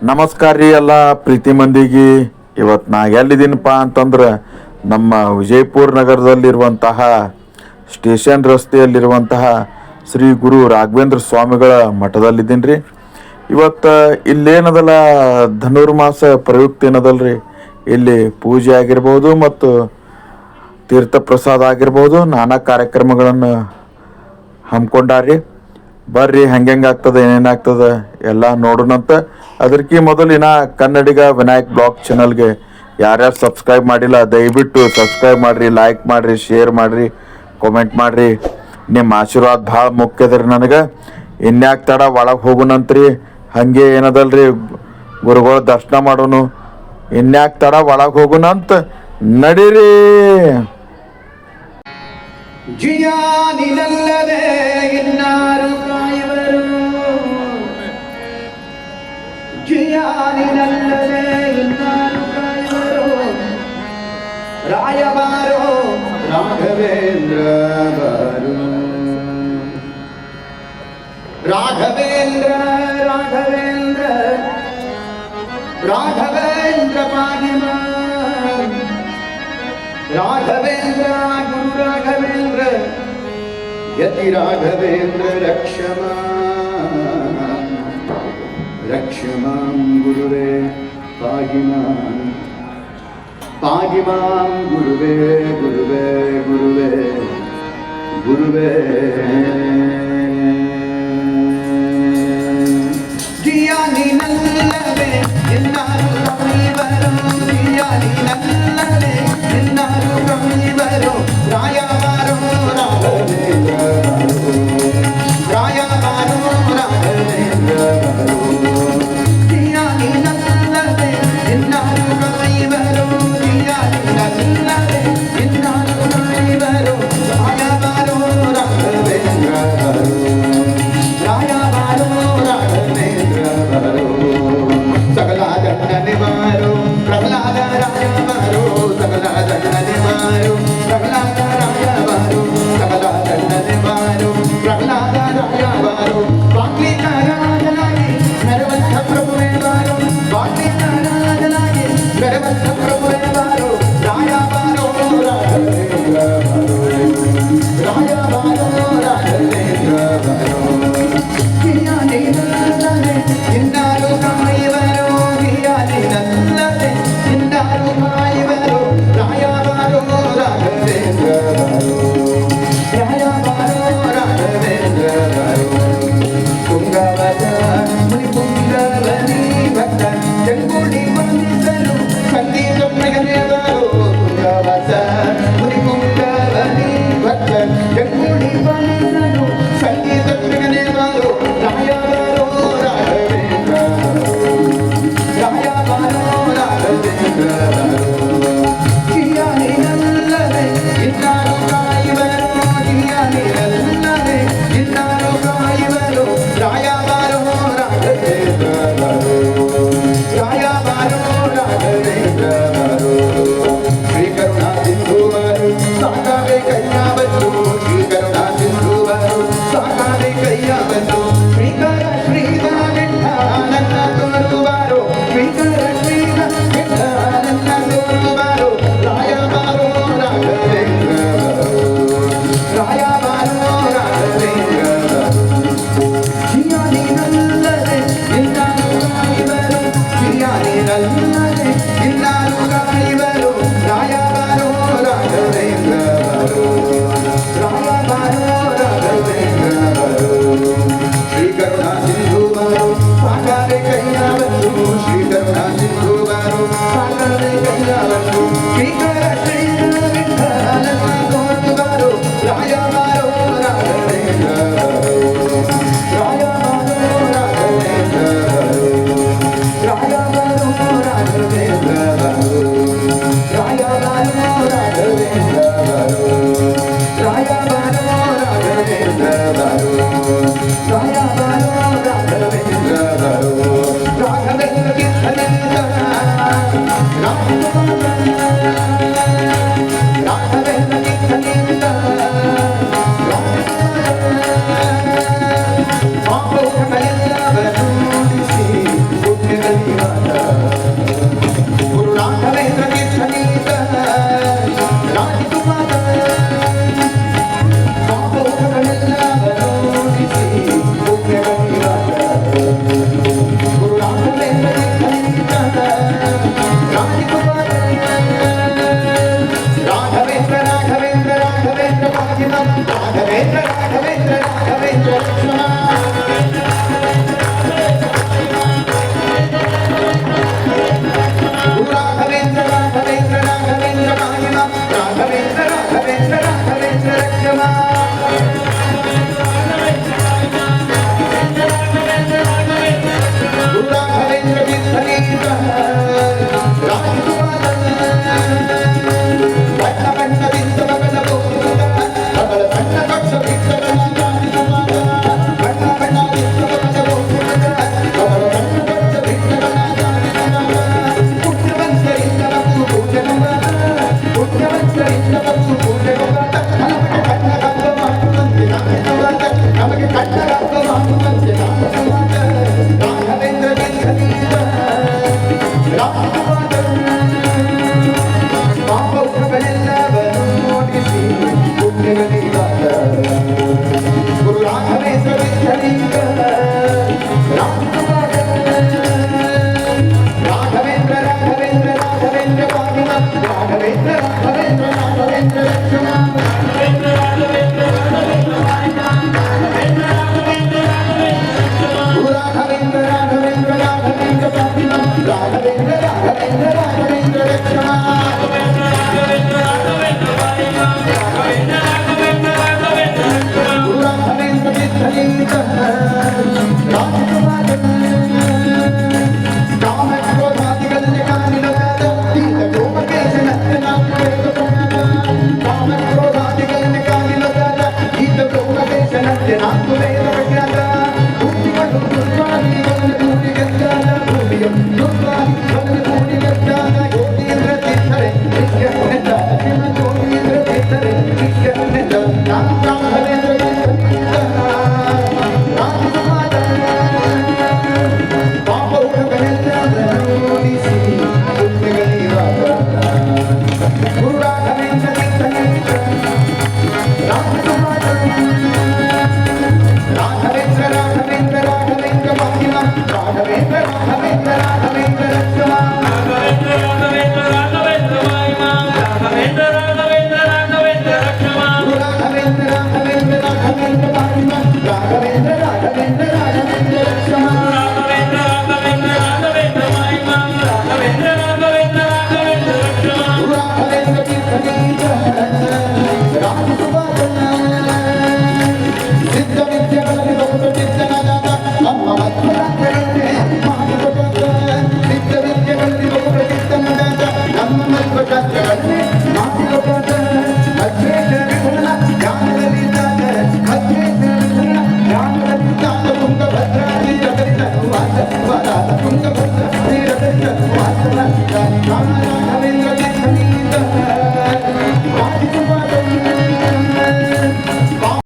ನಮಸ್ಕಾರ ರೀ ಎಲ್ಲ ಪ್ರೀತಿ ಮಂದಿಗೆ. ಇವತ್ತು ನಾ ಎಲ್ಲಿದ್ದೀನಪ್ಪ ಅಂತಂದ್ರೆ ನಮ್ಮ ವಿಜಯಪುರ ನಗರದಲ್ಲಿರುವಂತಹ ಸ್ಟೇಷನ್ ರಸ್ತೆಯಲ್ಲಿರುವಂತಹ ಶ್ರೀ ಗುರು ರಾಘವೇಂದ್ರ ಸ್ವಾಮಿಗಳ ಮಠದಲ್ಲಿದ್ದೀನಿ ರೀ. ಇವತ್ತು ಇಲ್ಲೇನದಲ್ಲ ಧನುರ್ಮಾಸ ಪ್ರಯುಕ್ತ ಏನದಲ್ರಿ, ಇಲ್ಲಿ ಪೂಜೆ ಆಗಿರ್ಬೋದು ಮತ್ತು ತೀರ್ಥ ಪ್ರಸಾದ ಆಗಿರ್ಬೋದು ನಾನಾ ಕಾರ್ಯಕ್ರಮಗಳನ್ನು ಹಮ್ಮಿಕೊಂಡಾರ್ರಿ. ಬರ್ರಿ ಹೆಂಗಾಗ್ತದೆ ಏನೇನಾಗ್ತದೆ ಎಲ್ಲ ನೋಡೋಣಂತ. ಅದಕ್ಕೆ ಮೊದಲಿನ ಕನ್ನಡಿಗ ವಿನಾಯಕ್ ಬ್ಲಾಗ್ ಚಾನಲ್ಗೆ ಯಾರ್ಯಾರು ಸಬ್ಸ್ಕ್ರೈಬ್ ಮಾಡಿಲ್ಲ ದಯವಿಟ್ಟು ಸಬ್ಸ್ಕ್ರೈಬ್ ಮಾಡಿರಿ, ಲೈಕ್ ಮಾಡಿರಿ, ಶೇರ್ ಮಾಡಿರಿ, ಕಾಮೆಂಟ್ ಮಾಡಿರಿ. ನಿಮ್ಮ ಆಶೀರ್ವಾದ ಭಾಳ ಮುಖ್ಯದ್ರಿ ನನಗೆ. ಇನ್ಯಾಕೆ ತಡ ಒಳಗೆ ಹೋಗೋಣಂತ್ರಿ. ಹಾಗೆ ಏನದಲ್ರಿ ಗುರುಗಳ ದರ್ಶನ ಮಾಡೋನು. ಇನ್ಯಾಕೆ ತಡ ಒಳಗೆ ಹೋಗೋಣಂತ ನಡೀರಿ. ಜಿಯಾನಿನಲ್ಲದೆ ಇನ್ನಾರು ಕಾಯುವರು, ಜಿಯಾನಿನಲ್ಲದೆ ಇನ್ನಾರು ಕಾಯುವರು. ರಾಯಬಾರೋ ರಾಘವೇಂದ್ರ ಬಾರು, ರಾಘವೇಂದ್ರ ರಾಘವೇಂದ್ರ ರಾಘವೇಂದ್ರ ಪಾಣಿಮ, ರಾಘವೇಂದ್ರ ಗುರು ರಾಘವೇಂದ್ರ ಯತಿ ರಾಘವೇಂದ್ರ ರಕ್ಷಮಾ ರಕ್ಷಮಾಂ ಗುರುವೇ ಪಾಹಿ ಮಾಂ ಗುರುವೇ ಗುರುವೇ ಗುರುವೇ ಗುರುವೇ. ಜಿಯಾನಿನಲ್ಲದೆ ಎನ್ನಾರು ಕಾಯುವರು, ಜಿಯಾನಿನಲ್ಲದೆ ಎನ್ನಾರು ಕಾಯುವರು. ರಾಯಬಾರೋ ರಾಘವೇಂದ್ರ ಬಾರೋ, ರಾಯಬಾರೋ ರಾಘವೇಂದ್ರ ಬಾರೋ. ಜಿಯಾನಿನಲ್ಲದೆ ಎನ್ನಾರು ಕಾಯುವರು, ಜಿಯಾನಿನಲ್ಲದೆ ಎನ್ನಾರು ಕಾಯುವರು. ರಾಯಬಾರೋ ರಾಘವೇಂದ್ರ ಬಾರೋ, ರಾಯಬಾರೋ ರಾಘವೇಂದ್ರ ಬಾರೋ. ಸಕಲ ದಂಡ ನಿವಾರೋ ಪ್ರಹ್ಲಾದ ರಾಯಬಾರೋ, ಸಕಲ ದಂಡ ನಿವಾರೋ ಪ್ರಹ್ಲಾದ ರಾಯಬಾರೋ, ಸಕಲ ದಂಡ ನಿವಾರೋ ಪ್ರಹ್ಲಾದ ರಾಯಬಾರೋ. ವಾಗ್ಮಿಕರಾಜನಾಗಿ ನರವಂತ ಪ್ರಭುವೇ ಬಾರೋ, ವಾಗ್ಮಿಕರಾಜನಾಗಿ ನರವಂತ ಪ್ರಭುವೇ ಬಾರೋ. ರಾಯಬಾರೋ ರಾಘವೇಂದ್ರ ಬಾರೋ, ರಾಯಬಾರೋ ರಾಘವೇಂದ್ರ ಬಾರೋ. ಜಿಯಾನಿನಲ್ಲದೆ ಇನ್ನಾರು ಕಾಯುವರು, ಜಿಯಾನಿನಲ್ಲದೆ ಇನ್ನಾರು ಕಾಯುವರು. ರಾಯಬಾರೋ ರಾಘವೇಂದ್ರ ಬಾರೋ, ರಾಯಬಾರೋ ರಾಘವೇಂದ್ರ ಬಾರೋ. ಪುಂಗವದ ಮುನಿ ಪುಂಗವನಿ ಭಕ್ತ ಜಂಗುಡಿ ವಂದಿಸಲು ಸಂಗೀತ ವರದ ತುಂಗ